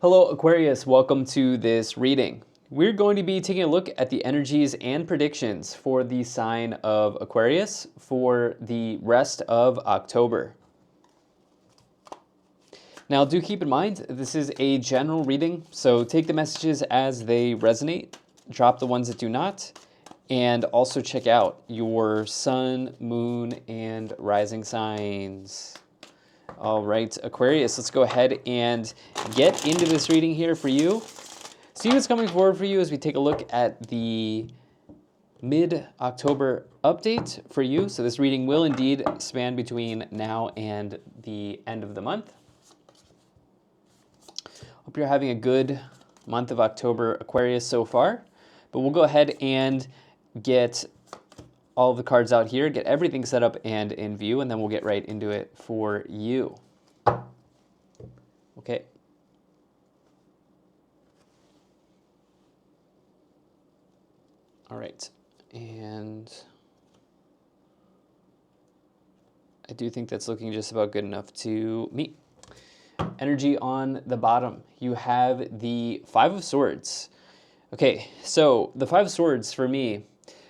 Hello Aquarius, welcome to this reading. We're going to be taking a look at the energies and predictions for the sign of Aquarius for the rest of October. Now do keep in mind, this is a general reading, so take the messages as they resonate, drop the ones that do not, and also check out your sun, moon, and rising signs. All right, Aquarius, let's go ahead and get into this reading here for you. See what's coming forward for you as we take a look at the mid-October update for you. So this reading will indeed span between now and the end of the month. Hope you're having a good month of October, Aquarius, so far. But we'll go ahead and get all of the cards out here, get everything set up and in view, and then we'll get right into it for you. Okay. All right. And I do think that's looking just about good enough to meet. Energy on the bottom. You have the Five of Swords. Okay, so the Five of Swords for me,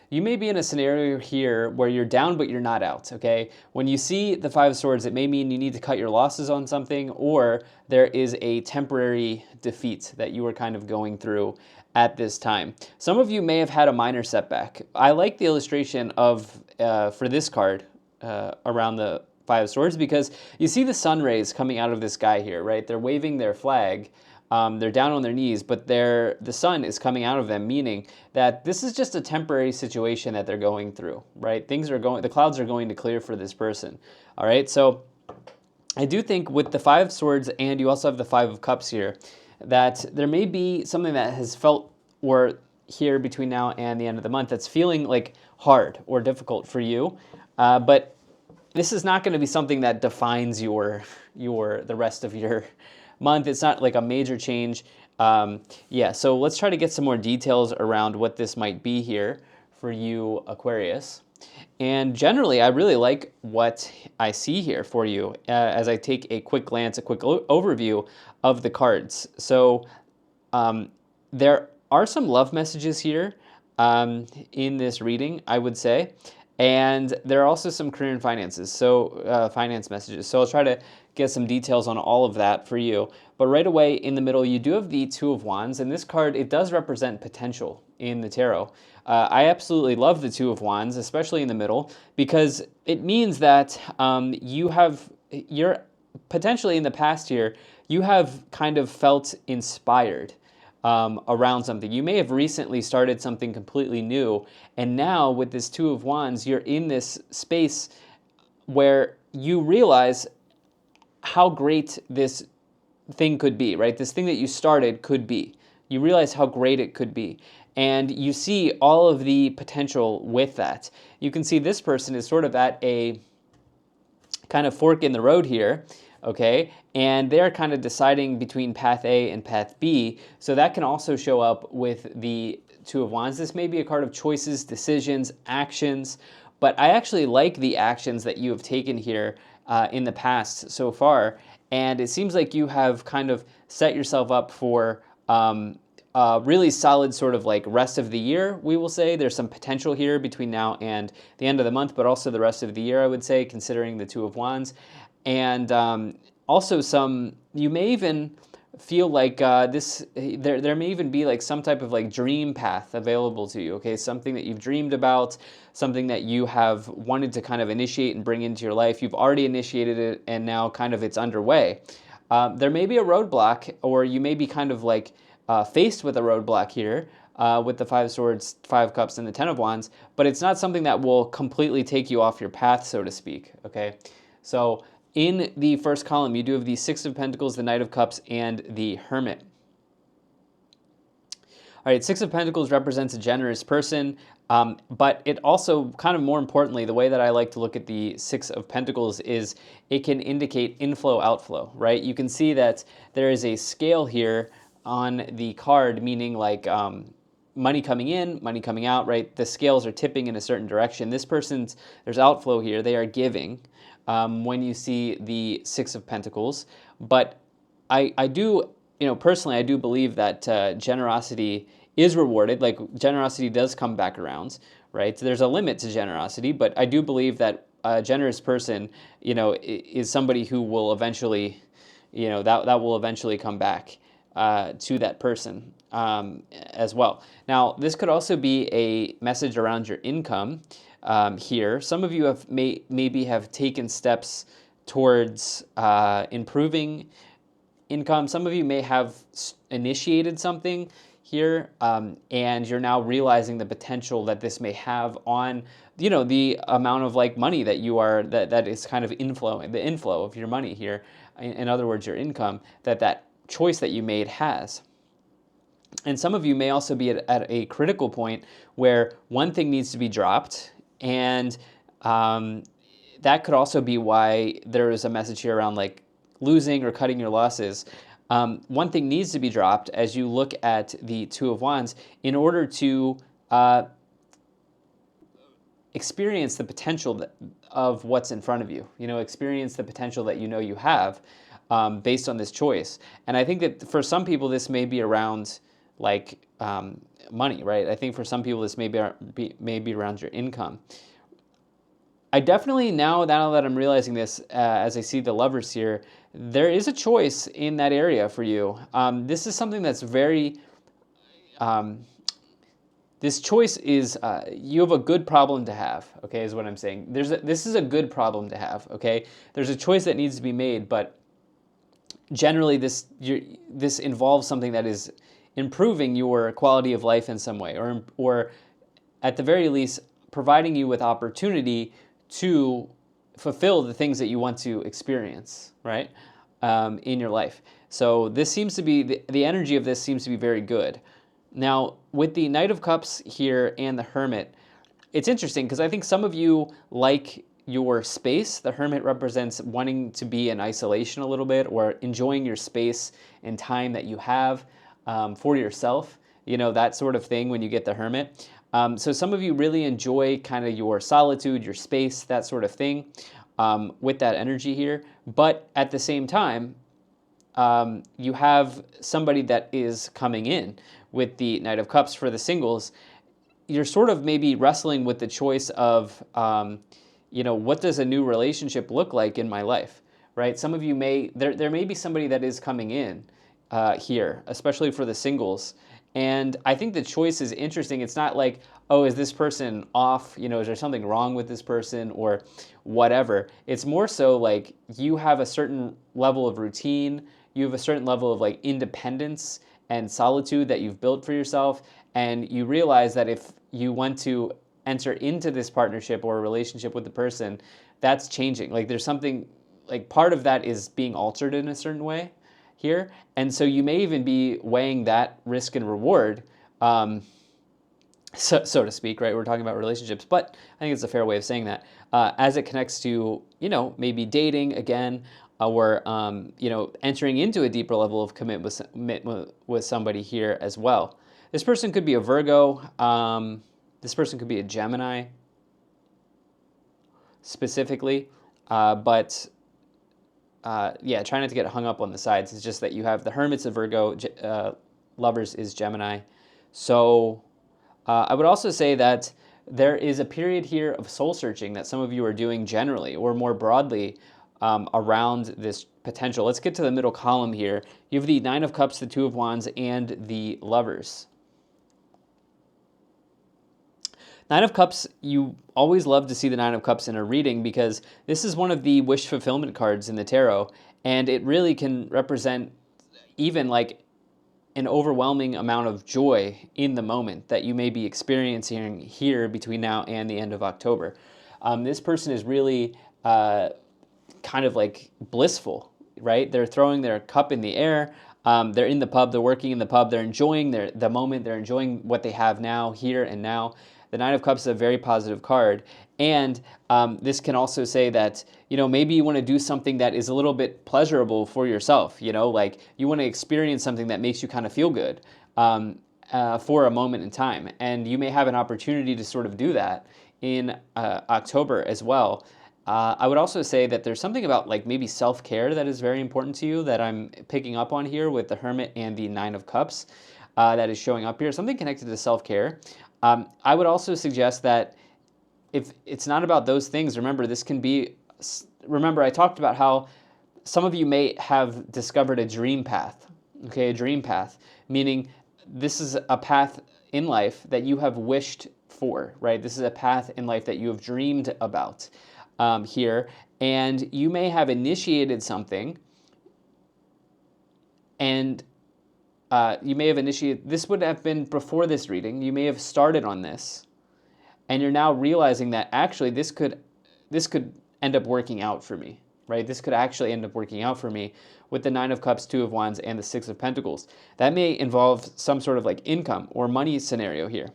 you may be in a scenario here where you're down but you're not out, okay? When you see the Five of Swords, it may mean you need to cut your losses on something, or there is a temporary defeat that you are kind of going through at this time. Some of you may have had a minor setback. I like the illustration of, for this card, around the Five of Swords, because you see the sun rays coming out of this guy here, right? They're waving their flag. They're down on their knees, but the sun is coming out of them, meaning that this is just a temporary situation that they're going through, right? The clouds are going to clear for this person, all right? So I do think with the Five of Swords, and you also have the Five of Cups here, that there may be something that has felt, or here between now and the end of the month, that's feeling like hard or difficult for you, but this is not going to be something that defines the rest of your month. It's not like a major change. Yeah, so let's try to get some more details around what this might be here for you, Aquarius. And generally, I really like what I see here for you as I take a quick glance, a quick overview of the cards. So there are some love messages here in this reading, I would say. And there are also some career and finances, so finance messages. So I'll try to get some details on all of that for you. But right away in the middle, you do have the Two of Wands, and this card, it does represent potential in the tarot. I absolutely love the Two of Wands, especially in the middle, because it means that you're potentially in the past here, you have kind of felt inspired around something. You may have recently started something completely new, and now with this Two of Wands, you're in this space where you realize how great this thing could be, right? This thing that you started could be. You realize how great it could be. And you see all of the potential with that. You can see this person is sort of at a kind of fork in the road here, okay? And they're kind of deciding between path A and path B. So that can also show up with the Two of Wands. This may be a card of choices, decisions, actions, but I actually like the actions that you have taken here in the past so far. And it seems like you have kind of set yourself up for really solid sort of like rest of the year, we will say. There's some potential here between now and the end of the month, but also the rest of the year, I would say, considering the Two of Wands. And also you may even feel like there may even be like some type of like dream path available to you, okay? Something that you've dreamed about, something that you have wanted to kind of initiate and bring into your life. You've already initiated it and now kind of it's underway. There may be a roadblock, or you may be kind of like faced with a roadblock here with the Five of Swords, Five of Cups, and the Ten of Wands, but it's not something that will completely take you off your path, so to speak, okay? So in the first column, you do have the Six of Pentacles, the Knight of Cups, and the Hermit. All right, Six of Pentacles represents a generous person, but it also, kind of more importantly, the way that I like to look at the Six of Pentacles is it can indicate inflow, outflow, right? You can see that there is a scale here on the card, meaning like money coming in, money coming out, right? The scales are tipping in a certain direction. There's outflow here, they are giving when you see the Six of Pentacles, but I do personally, I do believe that generosity is rewarded. Like generosity does come back around, right? There's a limit to generosity, but I do believe that a generous person, is somebody who will eventually, that will eventually come back to that person as well. Now, this could also be a message around your income here. Some of you maybe have taken steps towards improving income. Some of you may have initiated something here, and you're now realizing the potential that this may have on, the amount of like money that you are that is kind of the inflow of your money here. In other words, your income that choice that you made has. And some of you may also be at a critical point where one thing needs to be dropped, and that could also be why there is a message here around like losing or cutting your losses. One thing needs to be dropped as you look at the Two of Wands in order to experience the potential of what's in front of you. Experience the potential that you have based on this choice. And I think that for some people this may be around like money, right? I think for some people this may be around your income. I definitely, now that I'm realizing this, as I see the Lovers here, there is a choice in that area for you. This is something that's very, this choice is, you have a good problem to have, okay, is what I'm saying. This is a good problem to have, okay? There's a choice that needs to be made, but generally this involves something that is improving your quality of life in some way, or at the very least, providing you with opportunity to fulfill the things that you want to experience, right, in your life. So this seems to be, the energy of this seems to be very good. Now, with the Knight of Cups here and the Hermit, it's interesting because I think some of you like your space. The Hermit represents wanting to be in isolation a little bit, or enjoying your space and time that you have for yourself, that sort of thing when you get the Hermit. So some of you really enjoy kind of your solitude, your space, that sort of thing with that energy here. But at the same time, you have somebody that is coming in with the Knight of Cups. For the singles, you're sort of maybe wrestling with the choice of, what does a new relationship look like in my life, right? Some of you there may be somebody that is coming in here, especially for the singles. And I think the choice is interesting. It's not like, oh, is this person off? Is there something wrong with this person or whatever? It's more so like you have a certain level of routine. You have a certain level of like independence and solitude that you've built for yourself. And you realize that if you want to enter into this partnership or a relationship with the person, that's changing. Like there's something, like part of that is being altered in a certain way here. And so you may even be weighing that risk and reward, so to speak, right? We're talking about relationships, but I think it's a fair way of saying that as it connects to, maybe dating again, or, entering into a deeper level of commitment with somebody here as well. This person could be a Virgo. This person could be a Gemini specifically, but yeah, try not to get hung up on the sides. It's just that you have the Hermit's a Virgo, Lovers is Gemini. So I would also say that there is a period here of soul searching that some of you are doing generally or more broadly around this potential. Let's get to the middle column here. You have the Nine of Cups, the Two of Wands, and the Lovers. Nine of Cups, you always love to see the Nine of Cups in a reading because this is one of the wish fulfillment cards in the tarot, and it really can represent even like an overwhelming amount of joy in the moment that you may be experiencing here between now and the end of October. This person is really kind of like blissful, right? They're throwing their cup in the air. They're in the pub, they're working in the pub, they're enjoying the moment, they're enjoying what they have now, here and now. The Nine of Cups is a very positive card. And this can also say that, maybe you want to do something that is a little bit pleasurable for yourself, like you want to experience something that makes you kind of feel good for a moment in time. And you may have an opportunity to sort of do that in October as well. I would also say that there's something about like maybe self-care that is very important to you that I'm picking up on here with the Hermit and the Nine of Cups that is showing up here. Something connected to self-care. I would also suggest that if it's not about those things, remember, this can be, remember I talked about how some of you may have discovered a dream path, okay, a dream path, meaning this is a path in life that you have wished for, right? This is a path in life that you have dreamed about here, and you may have initiated something, and you may have initiated, this would have been before this reading, you may have started on this, and you're now realizing that actually this could end up working out for me, right? This could actually end up working out for me with the Nine of Cups, Two of Wands, and the Six of Pentacles. That may involve some sort of like income or money scenario here.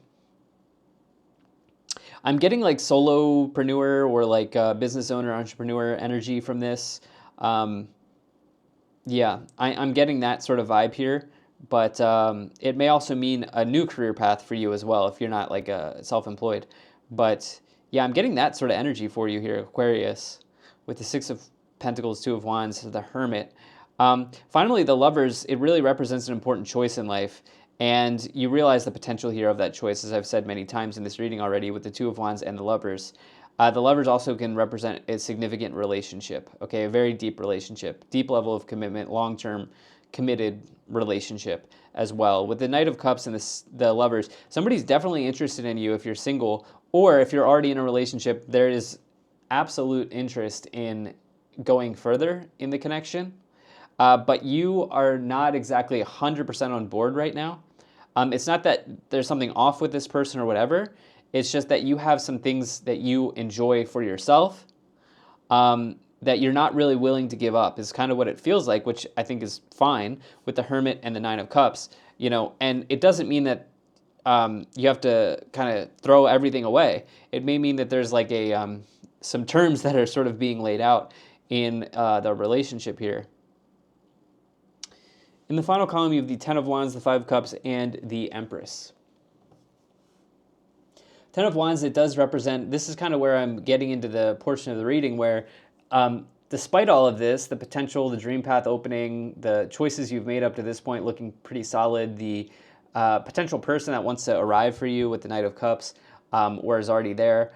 I'm getting like solopreneur or like business owner, entrepreneur energy from this. Yeah, I'm getting that sort of vibe here, but it may also mean a new career path for you as well if you're not like self-employed. But yeah, I'm getting that sort of energy for you here, Aquarius, with the Six of Pentacles, Two of Wands, the Hermit. Finally, the Lovers, it really represents an important choice in life, and you realize the potential here of that choice, as I've said many times in this reading already, with the Two of Wands and the Lovers. The Lovers also can represent a significant relationship, okay, a very deep relationship, deep level of commitment, long-term committed relationship as well. With the Knight of Cups and the Lovers, somebody's definitely interested in you if you're single, or if you're already in a relationship, there is absolute interest in going further in the connection, but you are not exactly 100% on board right now. It's not that there's something off with this person or whatever. It's just that you have some things that you enjoy for yourself that you're not really willing to give up is kind of what it feels like, which I think is fine with the Hermit and the Nine of Cups, you know, and it doesn't mean that you have to kind of throw everything away. It may mean that there's like a some terms that are sort of being laid out in the relationship here. In the final column, you have the Ten of Wands, the Five of Cups, and the Empress. Ten of Wands, it does represent, this is kind of where I'm getting into the portion of the reading where despite all of this, the potential, the dream path opening, the choices you've made up to this point looking pretty solid, the potential person that wants to arrive for you with the Knight of Cups or is already there,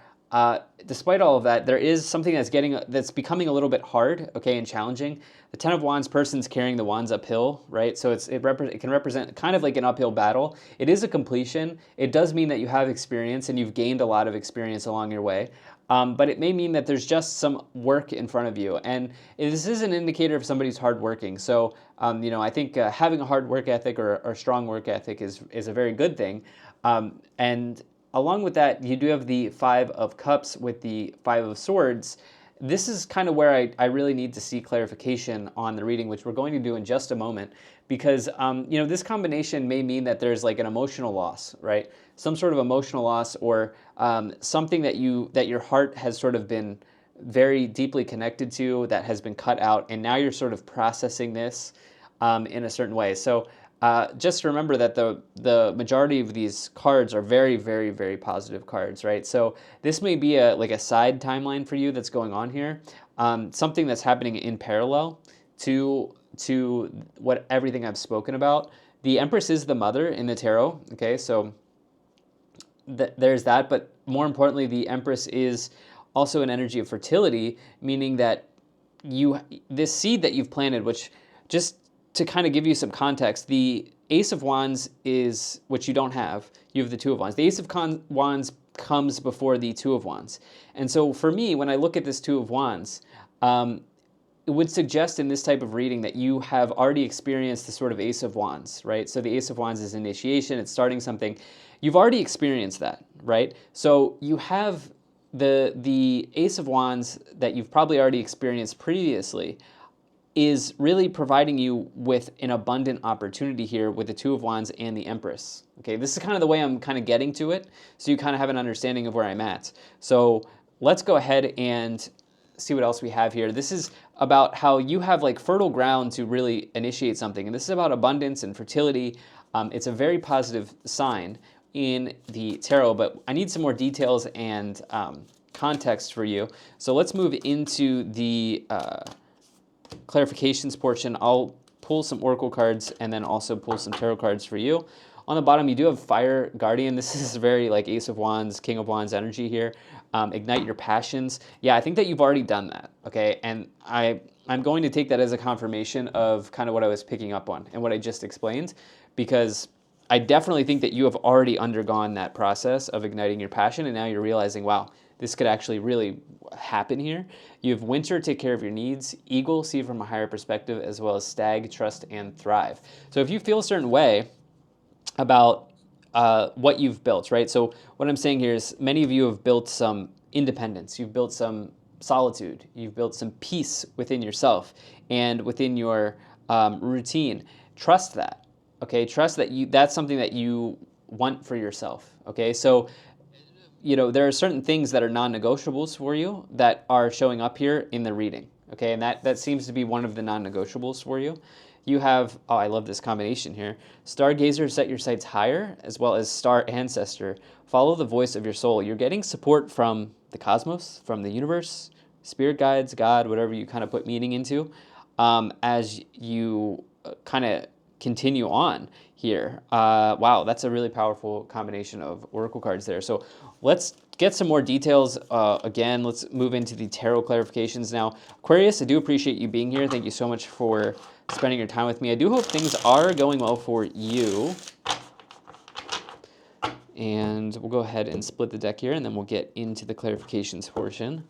despite all of that, there is something that's becoming a little bit hard, okay, and challenging. The Ten of Wands person's carrying the wands uphill, right? So it can represent kind of like an uphill battle. It is a completion. It does mean that you have experience and you've gained a lot of experience along your way. But it may mean that there's just some work in front of you. And this is an indicator of somebody's hardworking. So, you know, I think having a hard work ethic or strong work ethic is a very good thing. And along with that, you do have the Five of Cups with the Five of Swords. This is kind of where I really need to see clarification on the reading, which we're going to do in just a moment, because you know, this combination may mean that there's like an emotional loss, right? Some sort of emotional loss, or something that your heart has sort of been very deeply connected to that has been cut out, and now you're sort of processing this in a certain way. So just remember that the majority of these cards are very, very, very positive cards, right? So this may be like a side timeline for you that's going on here, something that's happening in parallel to everything I've spoken about. The Empress is the mother in the tarot, okay? So there's that, but more importantly, the Empress is also an energy of fertility, meaning that this seed that you've planted, which just to kind of give you some context, the Ace of Wands is, which you don't have, you have the Two of Wands. The Ace of Wands comes before the Two of Wands. And so for me, when I look at this Two of Wands, it would suggest in this type of reading that you have already experienced the sort of Ace of Wands, right? So the Ace of Wands is initiation, it's starting something. You've already experienced that, right? So you have the Ace of Wands that you've probably already experienced previously is really providing you with an abundant opportunity here with the Two of Wands and the Empress. Okay, this is kind of the way I'm kind of getting to it, so you kind of have an understanding of where I'm at. So let's go ahead and see what else we have here. This is about how you have like fertile ground to really initiate something, and this is about abundance and fertility. It's a very positive sign in the tarot, but I need some more details and context for you. So let's move into the clarifications portion. I'll pull some oracle cards and then also pull some tarot cards for you. On the bottom, you do have Fire Guardian. This is very like Ace of Wands, King of Wands energy here. Ignite your passions. Yeah, I think that you've already done that, okay? And I'm going to take that as a confirmation of kind of what I was picking up on and what I just explained, because I definitely think that you have already undergone that process of igniting your passion, and now you're realizing, wow, this could actually really happen here. You have Winter, take care of your needs. Eagle, see from a higher perspective, as well as Stag, trust and thrive. So if you feel a certain way about what you've built, right? So what I'm saying here is many of you have built some independence. You've built some solitude. You've built some peace within yourself and within your routine. Trust that, okay? Trust that that's something that you want for yourself, okay? So, you know, there are certain things that are non-negotiables for you that are showing up here in the reading, okay? And that seems to be one of the non-negotiables for you. You have, oh, I love this combination here. Stargazer, set your sights higher, as well as Star Ancestor. Follow the voice of your soul. You're getting support from the cosmos, from the universe, spirit guides, God, whatever you kind of put meaning into, as you kind of continue on here. Wow, that's a really powerful combination of oracle cards there. So let's get some more details. Again, let's move into the tarot clarifications now. Aquarius, I do appreciate you being here. Thank you so much for spending your time with me. I do hope things are going well for you. And we'll go ahead and split the deck here, and then we'll get into the clarifications portion.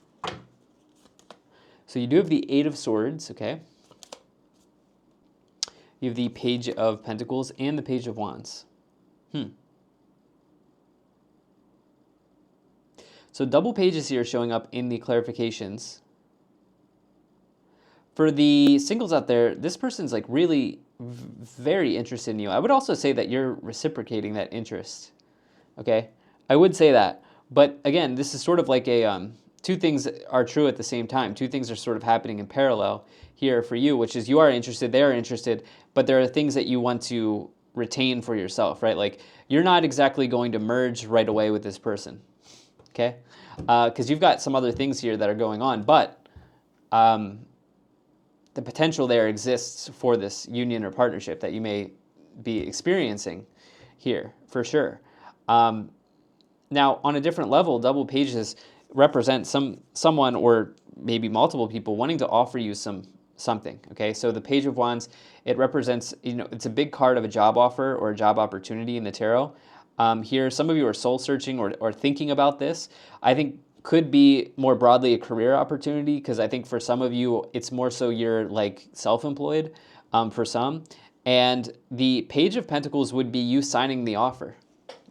So you do have the Eight of Swords, okay? You have the Page of Pentacles and the Page of Wands. So double pages here showing up in the clarifications. For the singles out there, this person's like really very interested in you. I would also say that you're reciprocating that interest, okay? I would say that. But again, this is sort of like a, two things are true at the same time. Two things are sort of happening in parallel here for you, which is you are interested, they are interested, but there are things that you want to retain for yourself, right? Like you're not exactly going to merge right away with this person, okay? Because you've got some other things here that are going on, but the potential there exists for this union or partnership that you may be experiencing here, for sure. Now, on a different level, double pages represent someone or maybe multiple people wanting to offer you something, okay? So the Page of Wands, it represents, you know, it's a big card of a job offer or a job opportunity in the tarot. Here, some of you are soul searching or thinking about this. I think could be more broadly a career opportunity, because I think for some of you, it's more so you're like self-employed for some. And the Page of Pentacles would be you signing the offer,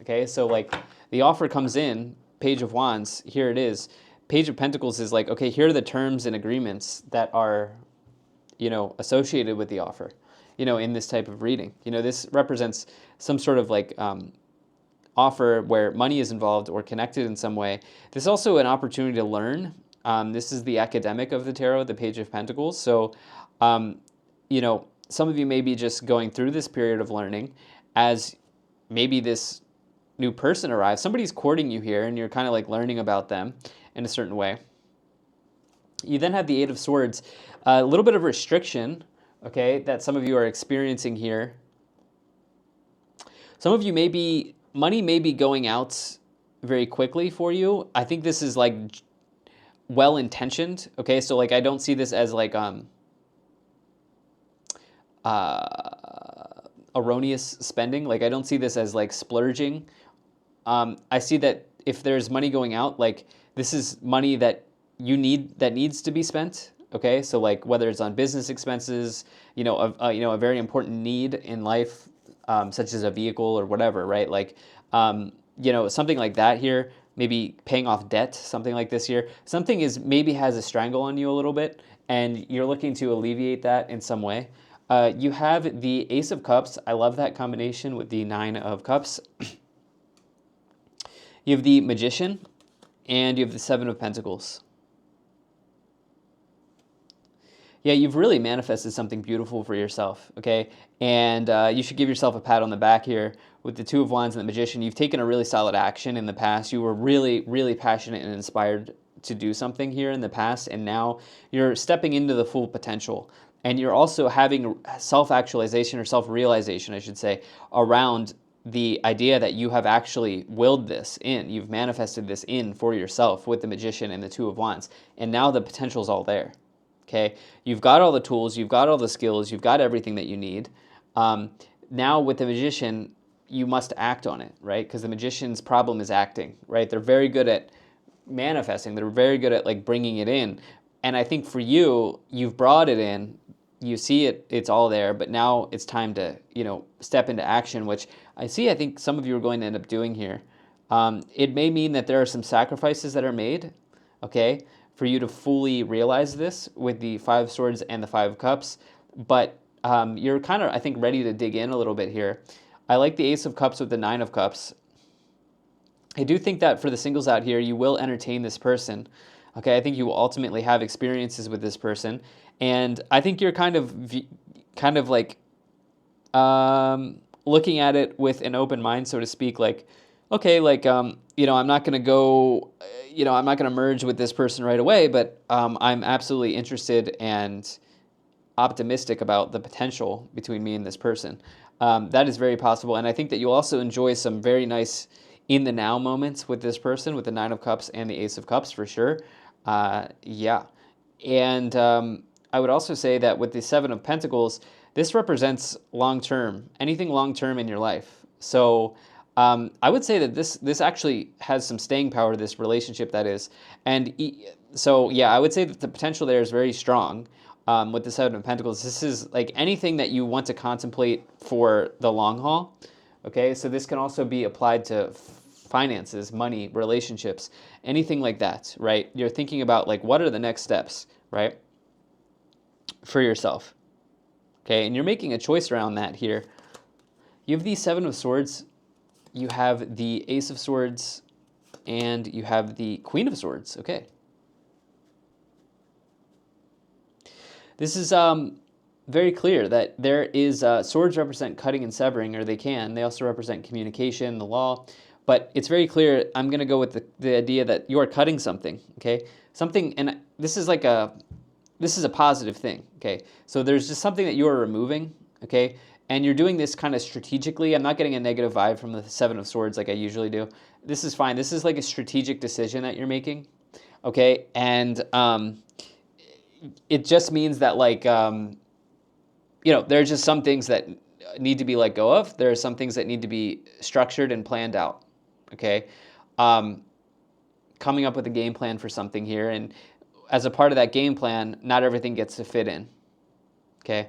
okay? So like the offer comes in, Page of Wands, here it is. Page of Pentacles is like, okay, here are the terms and agreements that are, you know, associated with the offer, you know, in this type of reading. You know, this represents some sort of like offer where money is involved or connected in some way. This is also an opportunity to learn. This is the academic of the tarot, the Page of Pentacles. So, you know, some of you may be just going through this period of learning as maybe this new person arrives. Somebody's courting you here and you're kind of like learning about them in a certain way. You then have the Eight of Swords, a little bit of restriction, okay, that some of you are experiencing here. Some of you money may be going out very quickly for you. I think this is like well-intentioned, okay? So like I don't see this as like erroneous spending. Like I don't see this as like splurging. I see that if there's money going out, like this is money that you need, that needs to be spent, okay? So like whether it's on business expenses, you know, a very important need in life, such as a vehicle or whatever, right? Like, you know, something like that here, maybe paying off debt, something like this here. Something maybe has a strangle on you a little bit, and you're looking to alleviate that in some way. You have the Ace of Cups. I love that combination with the Nine of Cups. You have the Magician, and you have the Seven of Pentacles. Yeah, you've really manifested something beautiful for yourself, okay? And you should give yourself a pat on the back here with the Two of Wands and the Magician. You've taken a really solid action in the past. You were really, really passionate and inspired to do something here in the past, and now you're stepping into the full potential. And you're also having self-actualization or self-realization, I should say, around the idea that you have actually willed this in. You've manifested this in for yourself with the Magician and the Two of Wands. And now the potential's all there. Okay? You've got all the tools, you've got all the skills, you've got everything that you need. Now with the Magician, you must act on it, right? Because the Magician's problem is acting, right? They're very good at manifesting. They're very good at like bringing it in. And I think for you, you've brought it in. You see it, it's all there, but now it's time to, step into action, which I think some of you are going to end up doing here. It may mean that there are some sacrifices that are made, okay, for you to fully realize this with the Five of Swords and the Five of Cups, but you're kind of, I think, ready to dig in a little bit here. I like the Ace of Cups with the Nine of Cups. I do think that for the singles out here, you will entertain this person. Okay, I think you will ultimately have experiences with this person, and I think you're kind of like looking at it with an open mind, so to speak. Like, okay, like I'm not gonna go, I'm not gonna merge with this person right away, but I'm absolutely interested and optimistic about the potential between me and this person. That is very possible, and I think that you'll also enjoy some very nice in the now moments with this person, with the Nine of Cups and the Ace of Cups for sure. Yeah. And I would also say that with the Seven of Pentacles, this represents long-term, anything long-term in your life. So I would say that this actually has some staying power, this relationship that is. And so, yeah, I would say that the potential there is very strong with the Seven of Pentacles. This is like anything that you want to contemplate for the long haul. Okay, so this can also be applied to finances, money, relationships, anything like that, right? You're thinking about like, what are the next steps, right? For yourself. Okay, and you're making a choice around that here. You have the Seven of Swords, you have the Ace of Swords, and you have the Queen of Swords. Okay. This is very clear that there is, swords represent cutting and severing, or they can. They also represent communication, the law. But it's very clear, I'm going to go with the idea that you are cutting something, okay? Something, and this is a positive thing, okay? So there's just something that you are removing, okay? And you're doing this kind of strategically. I'm not getting a negative vibe from the Seven of Swords like I usually do. This is fine. This is like a strategic decision that you're making, okay? And it just means that like, there are just some things that need to be let go of. There are some things that need to be structured and planned out. Okay, coming up with a game plan for something here, and as a part of that game plan, not everything gets to fit in. Okay,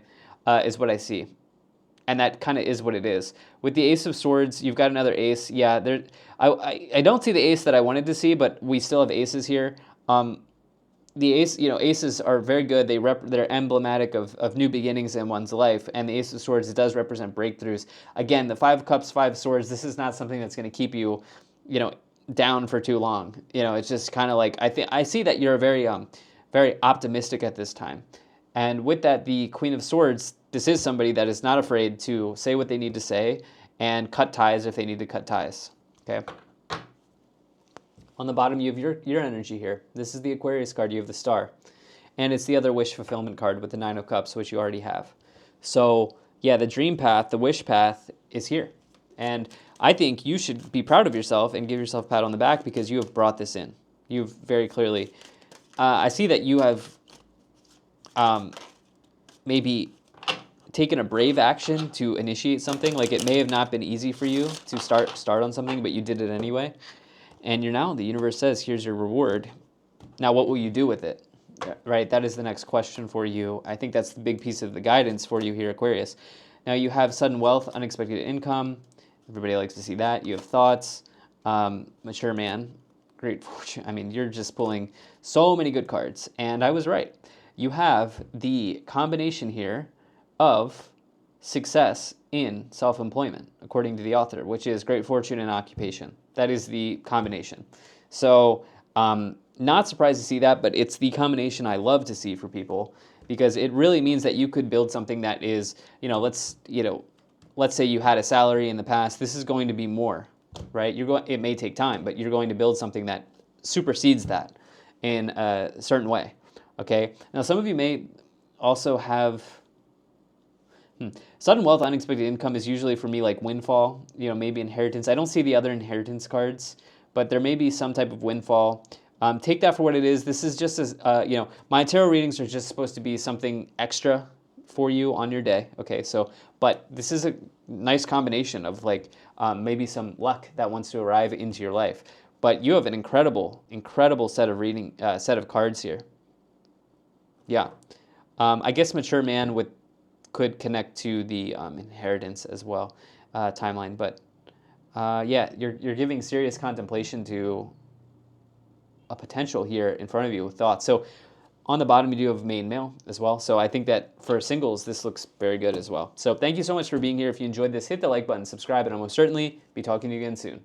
is what I see, and that kind of is what it is. With the Ace of Swords, you've got another ace. Yeah, there. I don't see the ace that I wanted to see, but we still have aces here. The ace, aces are very good. They're emblematic of new beginnings in one's life, and the Ace of Swords does represent breakthroughs. Again, the Five of Cups, Five of Swords. This is not something that's going to keep you, down for too long. It's just kind of like I see that you're very optimistic at this time, and with that, the Queen of Swords. This is somebody that is not afraid to say what they need to say and cut ties if they need to cut ties. Okay. On the bottom, you have your energy here. This is the Aquarius card. You have the Star. And it's the other wish fulfillment card with the Nine of Cups, which you already have. So, yeah, the dream path, the wish path is here. And I think you should be proud of yourself and give yourself a pat on the back because you have brought this in. You've very clearly... I see that you have maybe taken a brave action to initiate something. Like, it may have not been easy for you to start on something, but you did it anyway. And the universe says, here's your reward. Now, what will you do with it? Right? That is the next question for you. I think that's the big piece of the guidance for you here, Aquarius. Now, you have sudden wealth, unexpected income. Everybody likes to see that. You have thoughts, mature man, great fortune. I mean, you're just pulling so many good cards. And I was right. You have the combination here of success in self-employment, according to the author, which is great fortune and occupation. That is the combination. So, not surprised to see that, but it's the combination I love to see for people because it really means that you could build something that is, let's say you had a salary in the past. This is going to be more, right? It may take time, but you're going to build something that supersedes that. in a certain way. Okay. Now, some of you may also have sudden wealth, unexpected income is usually for me like windfall, maybe inheritance. I don't see the other inheritance cards, but there may be some type of windfall. Take that for what it is. This is just as, my tarot readings are just supposed to be something extra for you on your day. Okay, so, but this is a nice combination of like maybe some luck that wants to arrive into your life. But you have an incredible, incredible set of cards here. Yeah. I guess mature man could connect to the inheritance as well timeline, but yeah, you're giving serious contemplation to a potential here in front of you with thoughts. So on the bottom, you do have main male as well. So I think that for singles, this looks very good as well. So thank you so much for being here. If you enjoyed this, hit the like button, subscribe, and I'll most certainly be talking to you again soon.